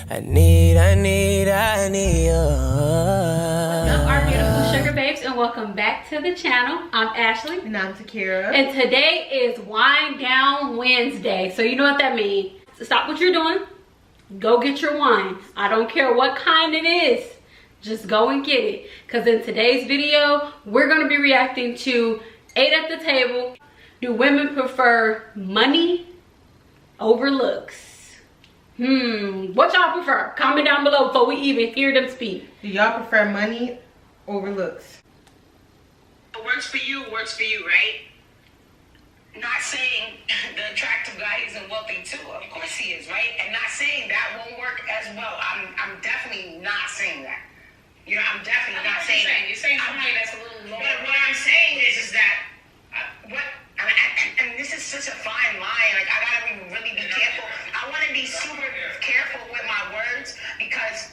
I need you. What's up, our beautiful sugar babes, and welcome back to the channel. I'm Ashley. And I'm Takera. And today is Wine Down Wednesday. So you know what that means. Stop what you're doing. Go get your wine. I don't care what kind it is. Just go and get it. Because in today's video, we're going to be reacting to 8 at the Table. Do women prefer money over looks? What y'all prefer? Comment down below before we even hear them speak. Do y'all prefer money over looks? What works for you, right? Not saying the attractive guy isn't wealthy too. Of course he is, right? And not saying that won't work as well. I'm definitely not saying that. You know, I'm definitely not saying that. You're saying somebody that's a little lower. But what I'm saying is that and this is such a fine line. Like, I gotta really be careful. I want to be super careful with my words because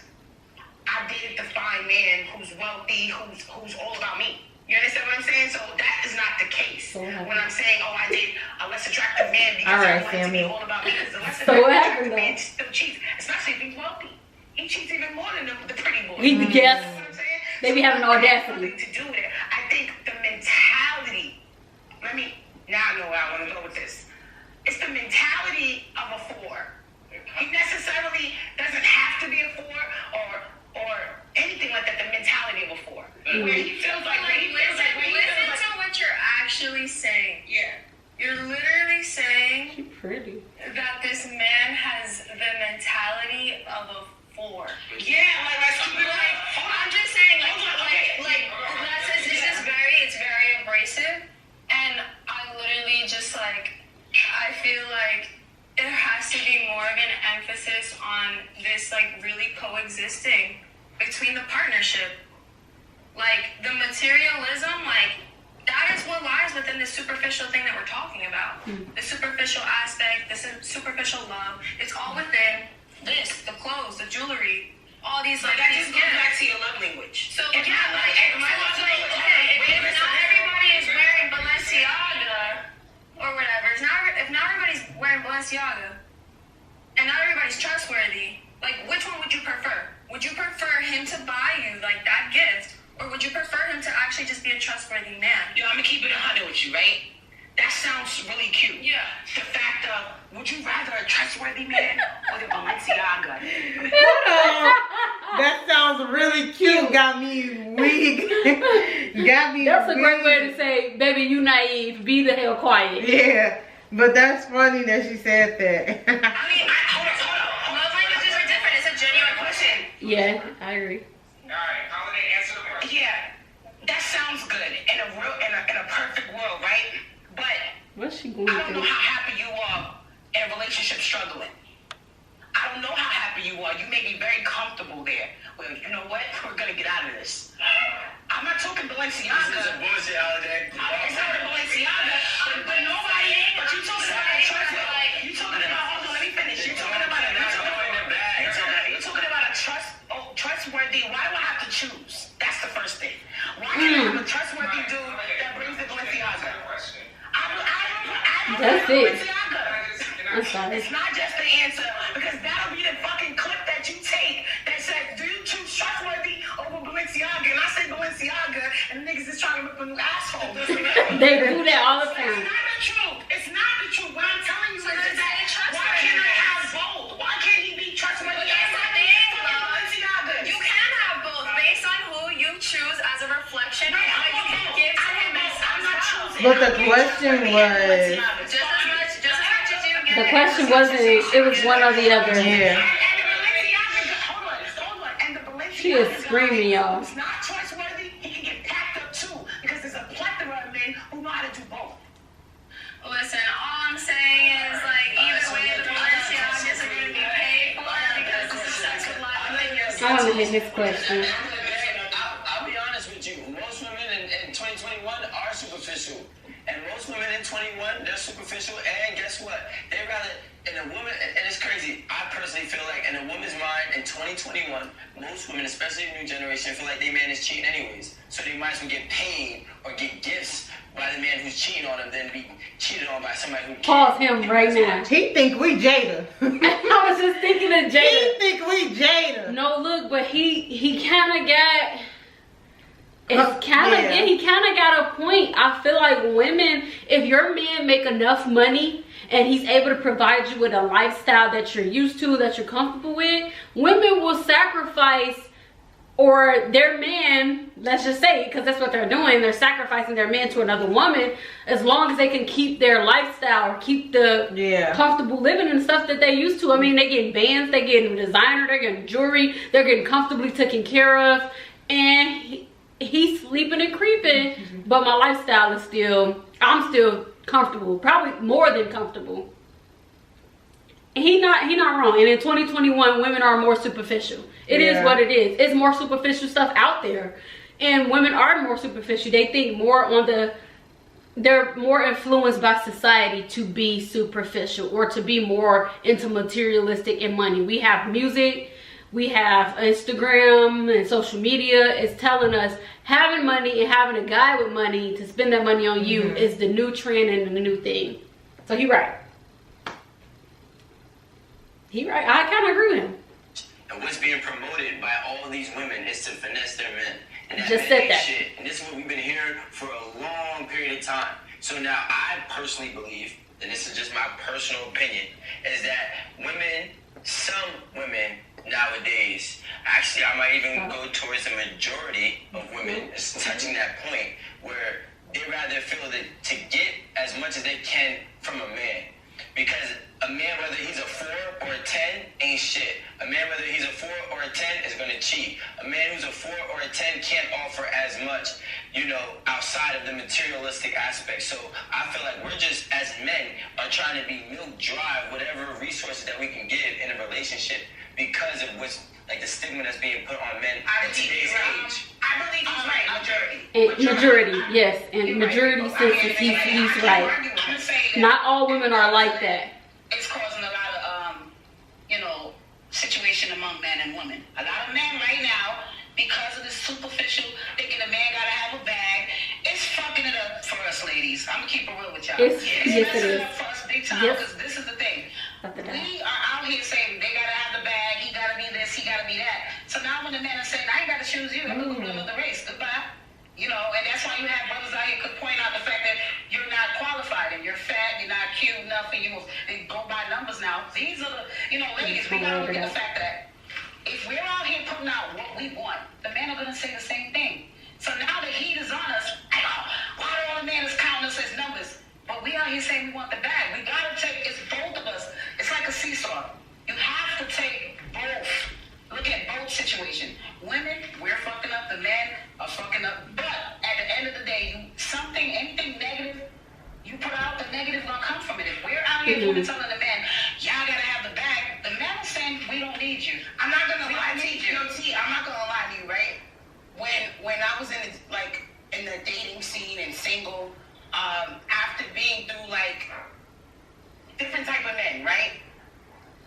I dated the fine man who's wealthy, who's all about me. You understand what I'm saying? So that is not the case. When I'm saying, oh, I date a less attractive man because I want it to be all about me. Because the less attractive man still cheats, especially if he's wealthy. He cheats even more than the pretty boy. We guess. You know what I'm saying? They be having audacity. To do with it. I think the mentality. Now I know where I want to go with this. It's the mentality of a 4. He necessarily doesn't have to be a 4 or anything like that. The mentality of a 4, where he feels like listen to what you're actually saying. Yeah. You're literally saying She's pretty. that this man has the mentality of a 4. Yeah, let's keep it like. I'm just saying, it's very abrasive, and I literally just I feel like there has to be more of an emphasis on this really coexisting between the partnership. Like the materialism, that is what lies within the superficial thing that we're talking about. The superficial aspect, the superficial love, it's all within this, the clothes, the jewelry, all these that just goes back to your love language. So if not everybody is wearing Balenciaga or whatever, if not everybody's wearing Balenciaga and not everybody's trustworthy, which one would you prefer? Would you prefer him to buy you that gift, or would you prefer him to actually just be a trustworthy man? Yo, I'm gonna keep it 100 with you, right? That sounds really cute. Yeah. The fact of, would you rather a trustworthy man or the Balenciaga? That sounds really cute. Got me weak. That's a great way to say, baby, you naive. Be the hell quiet. Yeah, but that's funny that she said that. Hold on. Love languages are different. It's a genuine question. Yeah, I agree. Alright, Holiday, answer the question. Yeah, that sounds good in a perfect world, right? But What's she going I don't know through? how happy you are in a relationship struggling. I don't know how happy you are. You may be very comfortable there. Well, you know what? We're gonna get out of this. I'm not talking Balenciaga. This is a bullshit holiday. It's not the Balenciaga, but nobody. But you talking about a trustworthy. You talking about? Hold on, let me finish. You're talking about a trustworthy. Why do I have to choose? That's the first thing. Why can't I have a trustworthy dude that brings the Balenciaga? That's it. I'm It's sorry. not just the answer, because that'll be the fucking clip that you take that says, do you choose trustworthy over Balenciaga? And I say Balenciaga, and niggas is trying to look for new assholes. They do that all the It's time. not the truth. It's not the truth. What I'm telling you is that why can't I have both? Why can't he be trustworthy? That's the thing, love. Balenciagas. You can have both based on who you choose as a reflection of what you can give to him as I'm not choosing. But the question was, just as much as you give. The question wasn't, it was one or the other. yeah. She is screaming, y'all. Who's not trustworthy, he can get packed up too, because there's a plethora of men who know how to do both. Listen, all I'm saying is either way the Balenciagas are going to be paid for because this is such a lot of figures. I want to hit this question. I'll be honest with you. Most women in 2021 are superficial. And most women in 21, they're superficial. And guess what? They rather, in a woman, and it's crazy. I personally feel like in a woman's mind in 2021, most women, especially the new generation, feel like their man is cheating anyways. So they might as well get paid or get gifts by the man who's cheating on them than be cheated on by somebody who can't. Pause him right now. He think we Jada. I was just thinking of He Jada. think only Jada. No, look, but he kind of got. It's kind of he kind of got a point. I feel like women, if your man make enough money and he's able to provide you with a lifestyle that you're used to, that you're comfortable with, women will sacrifice, or their man, let's just say, because that's what they're doing, they're sacrificing their man to another woman, as long as they can keep their lifestyle or keep the comfortable living and stuff that they used to. I mean, they getting bands, they getting designer, they're getting jewelry, they're getting comfortably taken care of, and he's sleeping and creeping, but my lifestyle is still, I'm still comfortable, probably more than comfortable. And he not wrong. And in 2021, women are more superficial. It is what it is. It's more superficial stuff out there, and women are more superficial. They think more on the, they're more influenced by society to be superficial or to be more into materialistic and money. We have music, we have Instagram and social media is telling us having money and having a guy with money to spend that money on you is the new trend and the new thing. So he right. He right. I kind of agree with him. And what's being promoted by all these women is to finesse their men. And that Just men said ain't that. shit. And this is what we've been hearing for a long period of time. So now I personally believe, and this is just my personal opinion, is that women, some women nowadays, actually I might even go towards the majority of women is touching that point where they rather feel that to get as much as they can from a man. Because a man, whether he's a 4 or a 10, ain't shit. A man, whether he's a 4 or a 10, is gonna cheat. A man who's a 4 or a 10 can't offer as much, you know, outside of the materialistic aspect. So I feel like we're just, as men, are trying to be milk dry whatever resources that we can give in a relationship because of what's, like, the stigma that's being put on men in today's age. I believe he's right. Majority. And majority, yes. And majority census, he's right. Not all women are like that. It's causing a lot of, you know, situation among men and women. A lot of men right now, because of this superficial, thinking a man gotta have a bag, it's fucking it up for us ladies. I'm gonna keep it real with y'all. Yes, It's it messing is. it up for us big time, Yep. because this is the thing. Up and down. We are out here saying they gotta have the bag, he gotta be this, he gotta be that. So now when the men are saying, I ain't gotta choose you, I'm gonna go to the race, goodbye. You know, and that's why you have brothers out here could point out the fact that you're not qualified and you're fat, you're not cute enough, and they go by numbers now. These are the, you know, ladies, we gotta look at the fact that if we're out here putting out what we want, the men are gonna say the same thing. So now the heat is on us. Why do all the men is counting us as numbers? But we out here saying we want the bag. We gotta take, it's both of us. It's like a seesaw. You have to take both. Look at both situations. Women, we're fucking up. The men are fucking up. But at the end of the day, anything negative, you put out, the negative gonna come from it. If we're out here telling the men, y'all gotta have the bag, the men are saying we don't need you. I'm not gonna lie to you. I'm not gonna lie to you, right? When I was in the dating scene and single, after being through like different type of men, right?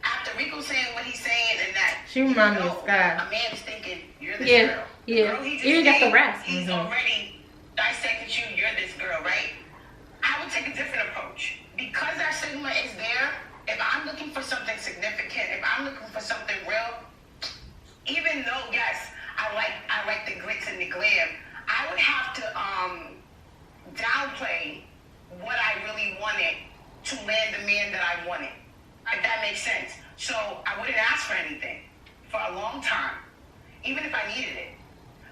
After Rico saying what he's saying and that, She reminds me of Sky. a man is thinking, you're this Yeah, girl. The yeah. girl he just You got the dated, rest. He's already dissected you, you're this girl, right? I would take a different approach. Because that stigma is there, if I'm looking for something significant, if I'm looking for something real, even though, yes, I like the glitz and the glam, I would have to downplay what I really wanted to land the man that I wanted. If that makes sense. So I wouldn't ask for anything for a long time, even if I needed it.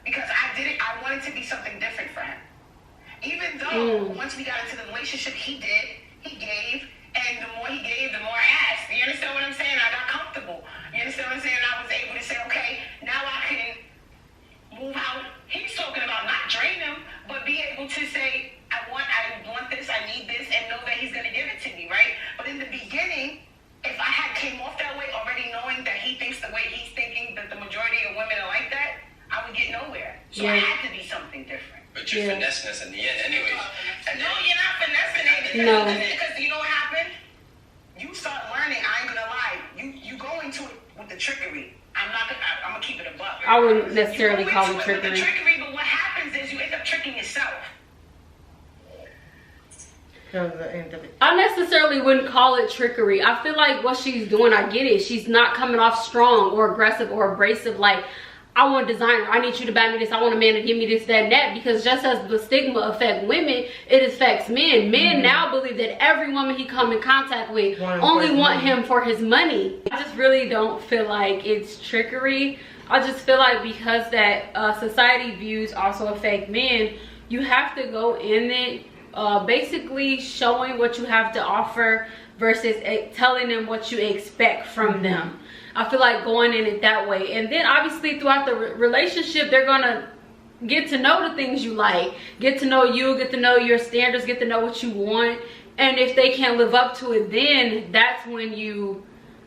Because I wanted to be something different for him. Even though once we got into the relationship, he gave, and the more he gave, the more I asked. You understand what I'm saying? I got comfortable. You understand what I'm saying? I was able to say, okay, now I can move out. He's talking about not drain him, but be able to say, I want this, I need this, and know that he's gonna give it to me, right? But in the beginning, if I had came off that way already knowing that he thinks the way he's thinking, that the majority of women are like that, I would get nowhere. So I had to be something different. But you're finessing us in the end anyways. No, you're not finessing it. No. Because you know what happened? You start learning, I ain't gonna lie. You go into it with the trickery. I'm gonna keep it a buck. I wouldn't necessarily You go call into it with the trickery. trickery, but what happens is you end up tricking yourself. That was the end of it. I necessarily wouldn't call it trickery. I feel like what she's doing, I get it. She's not coming off strong or aggressive or abrasive. Like, I want a designer. I need you to buy me this. I want a man to give me this, that, and that. Because just as the stigma affects women, it affects men. Men now believe that every woman he come in contact with only want him for his money. I just really don't feel like it's trickery. I just feel like because that society views also affect men, you have to go in it basically showing what you have to offer versus telling them what you expect from them. I feel like going in it that way. And then obviously throughout the relationship, they're gonna get to know the things you like, get to know you, get to know your standards, get to know what you want. And if they can't live up to it, then that's when you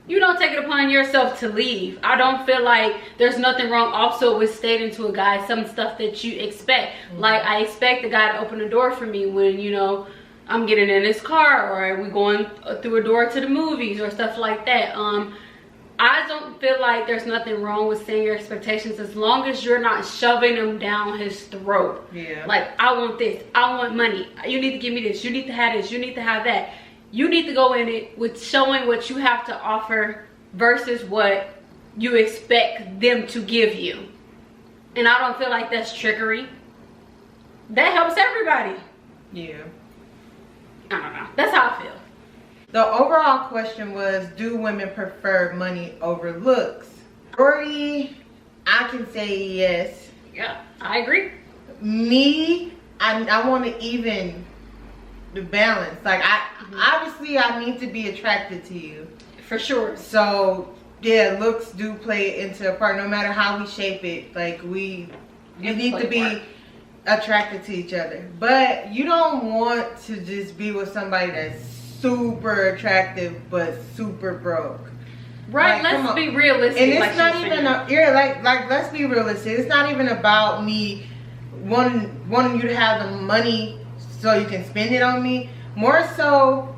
don't take it upon yourself to leave. I don't feel like there's nothing wrong also with stating to a guy some stuff that you expect. Like, I expect the guy to open the door for me when, you know, I'm getting in his car, or we going through a door to the movies or stuff like that. I don't feel like there's nothing wrong with saying your expectations as long as you're not shoving them down his throat. Yeah. Like, I want this, I want money, you need to give me this, you need to have this, you need to have that. You need to go in it with showing what you have to offer versus what you expect them to give you. And I don't feel like that's trickery. That helps everybody. Yeah. I don't know. That's how I feel. The overall question was, do women prefer money over looks? Already, I can say yes. Yeah, I agree. Me, I want to even the balance. Like, obviously I need to be attracted to you. For sure. So, yeah, looks do play into a part. No matter how we shape it, like, we need to be attracted to each other. But you don't want to just be with somebody that's super attractive but super broke. Right, like, let's be realistic. And it's like not even like let's be realistic. It's not even about me wanting you to have the money so you can spend it on me. More so,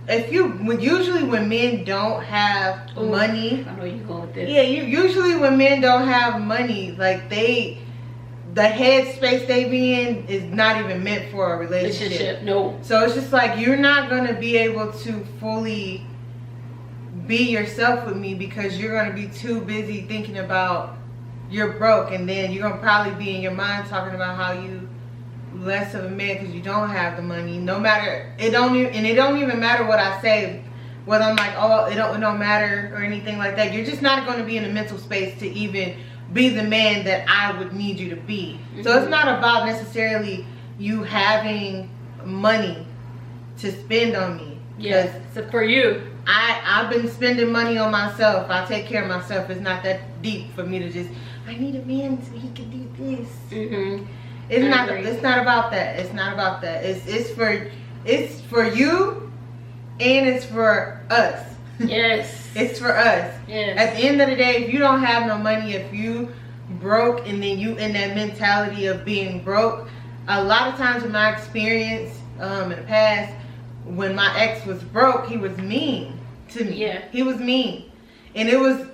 usually when men don't have money, I know you're going with this. yeah, usually when men don't have money, like the headspace they be in is not even meant for a relationship. No. So it's just like, you're not gonna be able to fully be yourself with me because you're gonna be too busy thinking about you're broke, and then you're gonna probably be in your mind talking about how you less of a man because you don't have the money. No matter, it don't even matter what I say, whether I'm like, oh, it don't matter or anything like that. You're just not going to be in a mental space to even be the man that I would need you to be. So it's not about necessarily you having money to spend on me. Yes, so for you, I've been spending money on myself. I take care of myself. It's not that deep for me to just, I need a man so he can do this. It's not about that. It's not about that. It's for you, and it's for us. Yes. It's for us. Yes. At the end of the day, if you don't have no money, if you broke, and then you in that mentality of being broke, a lot of times in my experience in the past, when my ex was broke, he was mean to me. Yeah. He was mean. And it was,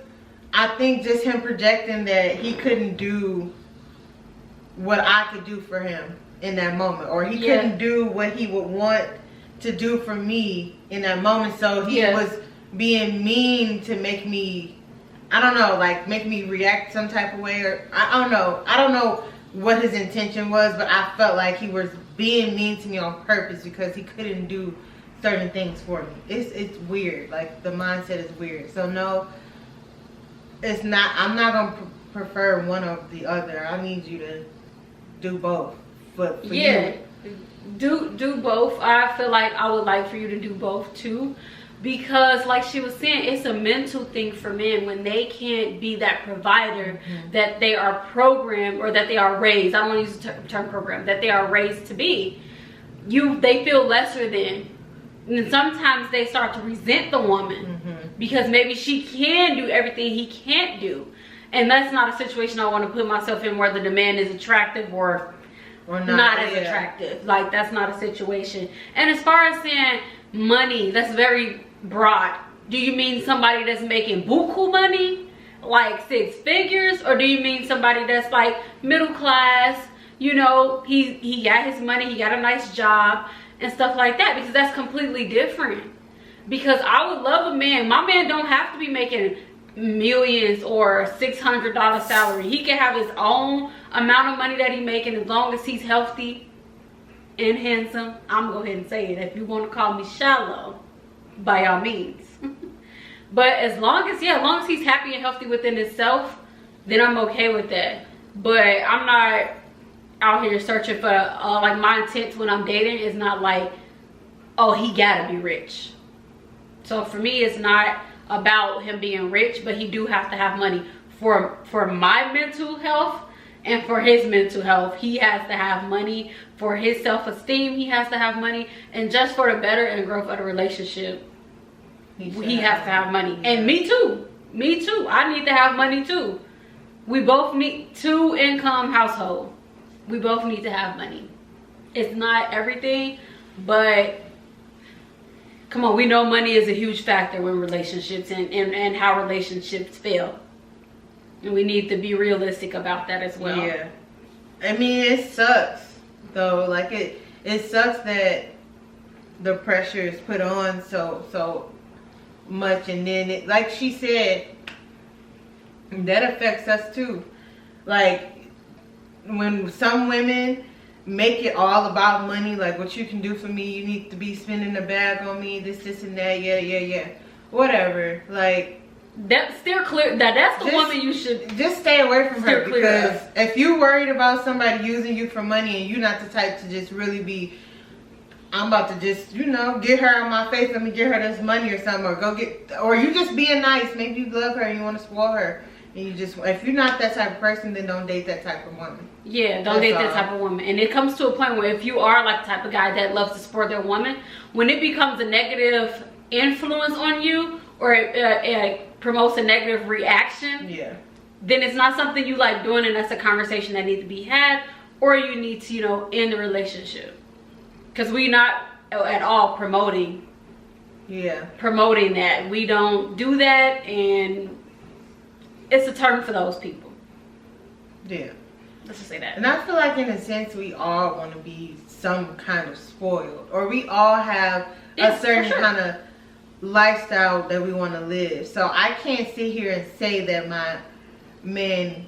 I think, just him projecting that he couldn't do what I could do for him in that moment, or he couldn't do what he would want to do for me in that moment. So he was being mean to make me, I don't know, like make me react some type of way, or I don't know what his intention was, but I felt like he was being mean to me on purpose because he couldn't do certain things for me. It's weird. Like, the mindset is weird. So no, it's not. I'm not gonna prefer one or the other. I need you to do both. But for you, do both. I feel like I would like for you to do both too, because like she was saying, it's a mental thing for men when they can't be that provider that they are programmed, or that they are raised. I don't want to use the term program, that they are raised to be. They feel lesser than. And sometimes they start to resent the woman because maybe she can do everything he can't do. And that's not a situation I want to put myself in, whether the man is attractive or not as attractive. Like, that's not a situation. And as far as saying money, that's very broad. Do you mean somebody that's making buku money, like 6 figures? Or do you mean somebody that's like middle class? You know, he got his money, he got a nice job, and stuff like that, because that's completely different. Because I would love a man, my man don't have to be making millions or $600 salary. He can have his own amount of money that he making, as long as he's healthy and handsome. I'm gonna go ahead and say it. If you want to call me shallow, by all means. But as long as he's happy and healthy within himself, then I'm okay with that. But I'm not out here searching for like, my intent when I'm dating is not like, oh, he gotta be rich. So for me, it's not about him being rich, but he do have to have money for my mental health and for his mental health. He has to have money for his self-esteem. He has to have money, and just for the better and growth of the relationship, he has to have money. And me too. I need to have money too. We both need 2-income household. We both need to have money. It's not everything, but come on, we know money is a huge factor in relationships and how relationships fail. And we need to be realistic about that as well. Yeah. I mean, it sucks though. Like it sucks that the pressure is put on so much, and then it, like she said, that affects us too. Like when some women make it all about money, like what you can do for me, you need to be spending the bag on me, this and that, yeah, whatever. Like that's still clear. That's the woman you should just stay away from her, because if you're worried about somebody using you for money and you're not the type to just really be, I'm about to just, get her on my face, let me get her this money or something, or you just being nice, maybe you love her and you want to spoil her, and you just, if you're not that type of person, then don't date that type of woman. Yeah, don't date that type of woman. And it comes to a point where if you are like the type of guy that loves to support their woman, when it becomes a negative influence on you, or it promotes a negative reaction, then it's not something you like doing, and that's a conversation that needs to be had, or you need to, end the relationship. Because we not at all promoting that. We don't do that, and it's a turn for those people. Yeah. Let's just say that. And I feel like in a sense we all want to be some kind of spoiled, or we all have a certain kind of lifestyle that we want to live. So I can't sit here and say that my men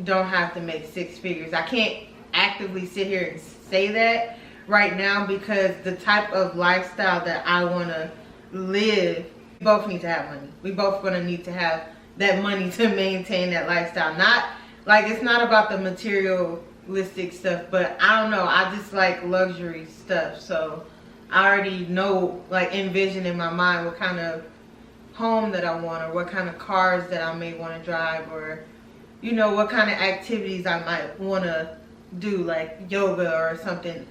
don't have to make 6 figures. I can't actively sit here and say that right now, because the type of lifestyle that I want to live, we both need to have money. We both going to need to have that money to maintain that lifestyle. Not like, it's not about the materialistic stuff, but I don't know, I just like luxury stuff. So I already know, like, envision in my mind what kind of home that I want, or what kind of cars that I may want to drive, or what kind of activities I might want to do, like yoga or something.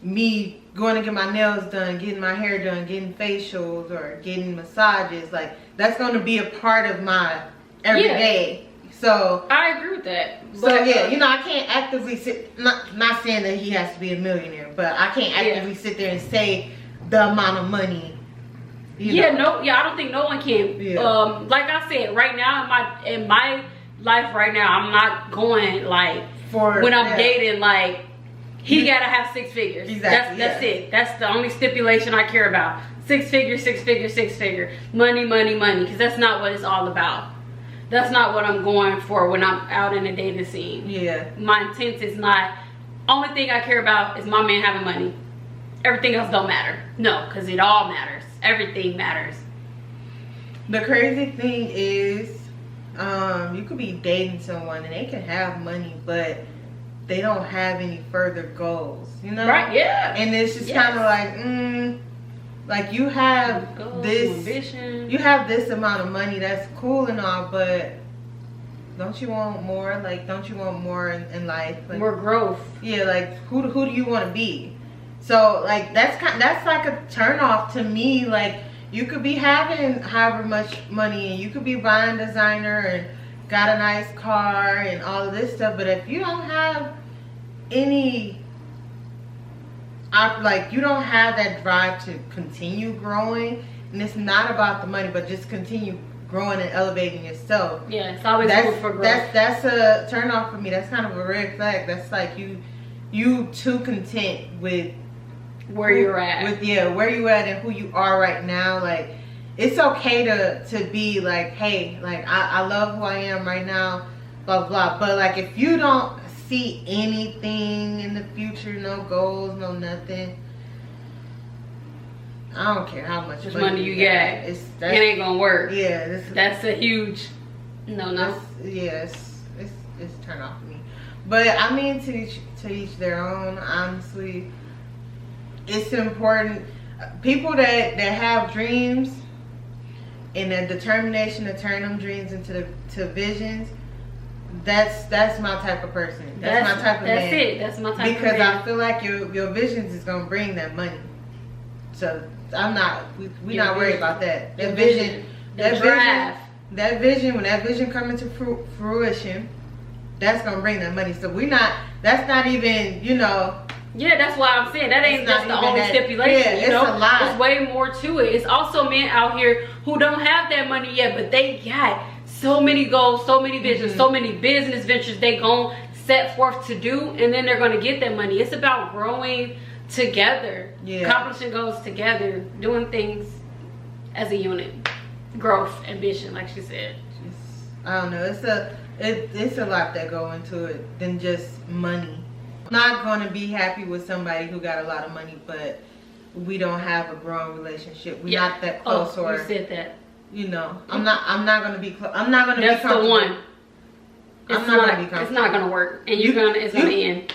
Me going to get my nails done, getting my hair done, getting facials or getting massages, like that's going to be a part of my everyday. So I agree with that. So I can't actively sit, not saying that he has to be a millionaire, but I can't actively sit there and say the amount of money. I don't think no one can. Like I said, right now in my life right now, I'm not going like when I'm dating, like he gotta have 6 figures. Exactly. That's it. That's the only stipulation I care about. 6 figure, 6 figure, 6 figure. Money. Because that's not what it's all about. That's not what I'm going for when I'm out in the dating scene. Yeah. My intent is not, only thing I care about is my man having money. Everything else don't matter. No, because it all matters. Everything matters. The crazy thing is, you could be dating someone and they can have money, but they don't have any further goals, Right, yeah. And it's just kind of like you have you have this amount of money, that's cool and all, but don't you want more? Like, don't you want more in life? Like, more growth. Yeah, like who do you want to be? So like that's like a turn off to me. Like, you could be having however much money and you could be buying designer and got a nice car and all of this stuff, but if you don't have any, like, you don't have that drive to continue growing, and it's not about the money, but just continue growing and elevating yourself. Yeah, it's always room for growth. That's a turn off for me. That's kind of a red flag. That's like you too content with where you're at. Where you at and who you are right now. Like, it's okay to be like, hey, like I love who I am right now, blah blah. But like, if you don't see anything in the future, no goals, no nothing, I don't care how much money you get. It ain't gonna work. Yeah, that's a huge no. It's turn off to me. But I mean, to each their own. Honestly, it's important. People that have dreams and the determination to turn them dreams into visions. That's my type of person. That's my type of man. That's it. That's my type because of man. I feel like your visions is gonna bring that money. So I'm not. We not worried about that. That vision. That drive. That vision. When that vision comes into fruition, that's gonna bring that money. So we not. That's not even. Yeah, that's why I'm saying that ain't just the only stipulation. It's a lot. There's way more to it. It's also men out here who don't have that money yet, but they got so many goals, so many visions, so many business ventures they gon' set forth to do, and then they're gonna get that money. It's about growing together, accomplishing goals together, doing things as a unit, growth, ambition, like she said. I don't know. It's a lot that go into it than just money. I'm not gonna be happy with somebody who got a lot of money, but we don't have a growing relationship. We're not that close. Or you said that. I'm not gonna be close. I'm not gonna be comfortable. That's the one. I'm not gonna be comfortable. It's not gonna work, and it's gonna end.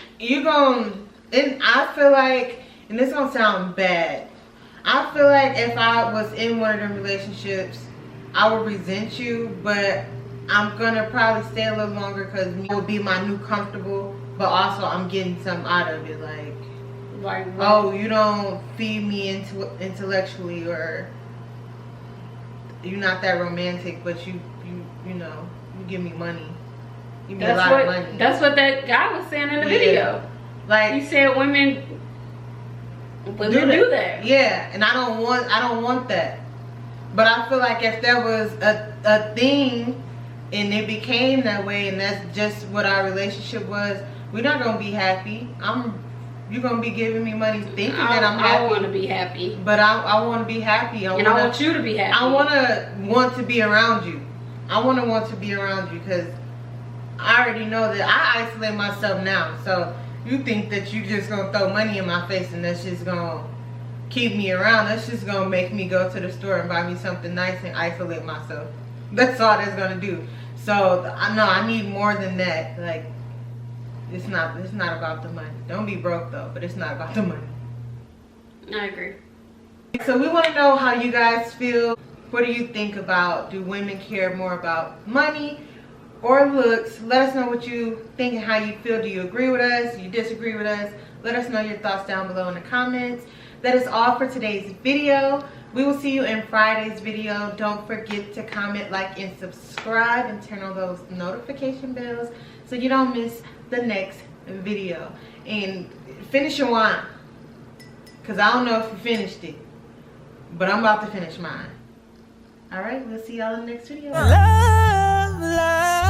And I feel like, and this gonna sound bad, I feel like if I was in one of them relationships, I would resent you, but I'm gonna probably stay a little longer because it will be my new comfortable, but also I'm getting something out of it. Like oh, you don't feed me intellectually, or you're not that romantic, but you give me money. You give me a lot of money. That's what that guy was saying in the video. Like, he said women do that. Yeah, and I don't want that. But I feel like if there was a thing and it became that way, and that's just what our relationship was, we're not gonna be happy. You're gonna be giving me money thinking that I'm happy. I want to be happy. But I want to be happy. I want you to be happy. I want to be around you. I want to be around you because I already know that I isolate myself now. So you think that you just gonna throw money in my face and that's just gonna keep me around? That's just gonna make me go to the store and buy me something nice and isolate myself. That's all that's gonna do. So I know I need more than that. Like, it's not about the money. Don't be broke though, but it's not about the money. I agree. So we want to know how you guys feel. What do you think about? Do women care more about money or looks? Let us know what you think and how you feel. Do you agree with us? Do you disagree with us? Let us know your thoughts down below in the comments. That is all for today's video. We will see you in Friday's video. Don't forget to comment, like, and subscribe, and turn on those notification bells so you don't miss the next video. And finish your wine, because I don't know if you finished it, but I'm about to finish mine. All right, we'll see y'all in the next video. Love.